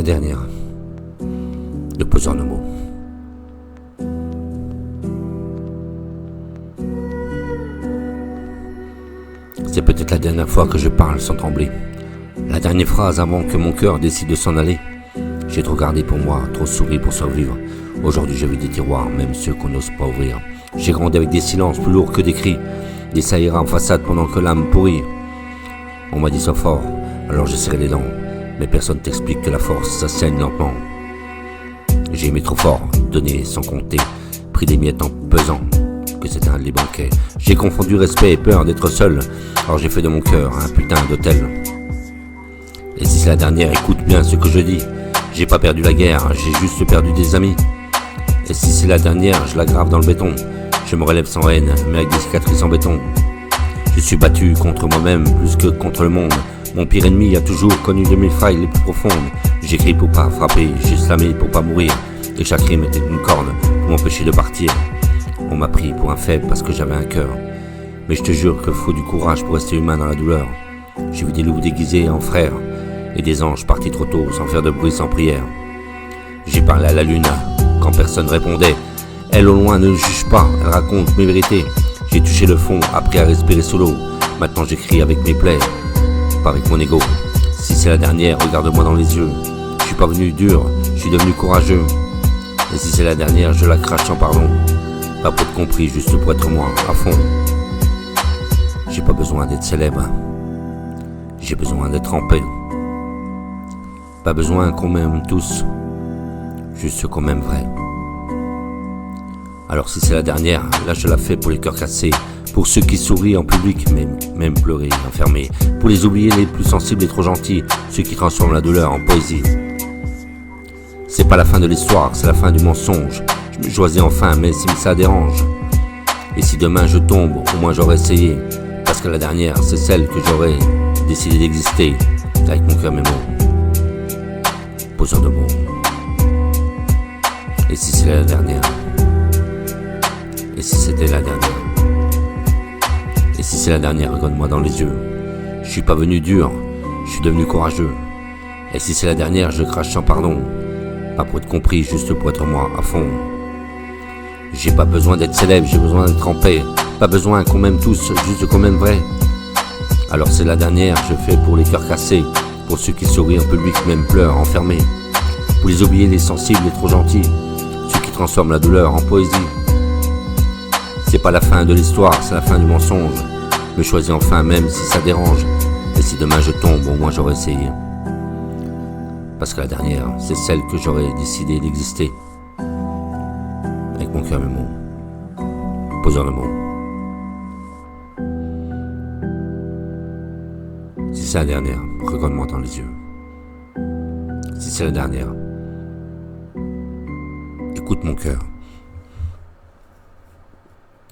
dernière, le poseur de mots. C'est peut-être la dernière fois que je parle sans trembler. La dernière phrase avant que mon cœur décide de s'en aller. J'ai trop gardé pour moi, trop souri pour survivre. Aujourd'hui je vis des tiroirs, même ceux qu'on n'ose pas ouvrir. J'ai grandi avec des silences plus lourds que des cris, des sailliras en façade pendant que l'âme pourrit. On m'a dit sois fort, alors j'ai serré les dents. Mais personne t'explique que la force, ça saigne lentement. J'ai aimé trop fort, donné sans compter, pris des miettes en pesant, que c'était un de les banquets. J'ai confondu respect et peur d'être seul, alors j'ai fait de mon cœur un putain d'hôtel. Et si c'est la dernière, écoute bien ce que je dis. J'ai pas perdu la guerre, j'ai juste perdu des amis. Et si c'est la dernière, je la grave dans le béton. Je me relève sans haine, mais avec des cicatrices en béton. Je suis battu contre moi-même plus que contre le monde. Mon pire ennemi a toujours connu de mes failles les plus profondes. J'écris pour pas frapper, j'ai slamé pour pas mourir. Et chaque rime était une corne pour m'empêcher de partir. On m'a pris pour un faible parce que j'avais un cœur. Mais je te jure qu'il faut du courage pour rester humain dans la douleur. J'ai vu des loups déguisés en frères et des anges partis trop tôt sans faire de bruit, sans prière. J'ai parlé à la lune quand personne répondait. Elle au loin ne juge pas, elle raconte mes vérités. J'ai touché le fond, appris à respirer solo. Maintenant j'écris avec mes plaies, pas avec mon ego. Si c'est la dernière, regarde-moi dans les yeux. Je suis pas venu dur, je suis devenu courageux. Et si c'est la dernière, je la crache sans pardon. Pas pour être compris, juste pour être moi, à fond. J'ai pas besoin d'être célèbre, j'ai besoin d'être en paix. Pas besoin qu'on m'aime tous, juste qu'on m'aime vrai. Alors si c'est la dernière, là je la fais pour les cœurs cassés, pour ceux qui sourient en public, même pleurer, enfermés, pour les oubliés les plus sensibles et trop gentils, ceux qui transforment la douleur en poésie. C'est pas la fin de l'histoire, c'est la fin du mensonge. Je me choisis enfin, mais si ça dérange. Et si demain je tombe, au moins j'aurais essayé. Parce que la dernière, c'est celle que j'aurais décidé d'exister, avec mon cœur mes mots. Poseur de mots. Et si c'est la dernière? Et si c'était la dernière? Et si c'est la dernière, regarde-moi dans les yeux. Je suis pas venu dur, je suis devenu courageux. Et si c'est la dernière, je crache sans pardon. Pas pour être compris, juste pour être moi, à fond. J'ai pas besoin d'être célèbre, j'ai besoin d'être en paix. Pas besoin qu'on m'aime tous, juste qu'on m'aime vrai. Alors c'est la dernière, je fais pour les cœurs cassés, pour ceux qui sourient en public, même pleurent, enfermés. Pour les oubliés, les sensibles, les trop gentils, ceux qui transforment la douleur en poésie. C'est pas la fin de l'histoire, c'est la fin du mensonge. Me choisis enfin, même si ça dérange. Et si demain je tombe, au moins j'aurais essayé. Parce que la dernière, c'est celle que j'aurais décidé d'exister. Avec mon cœur mes mots. Poseur le mot. Si c'est la dernière, regarde-moi dans les yeux. Si c'est la dernière, écoute mon cœur.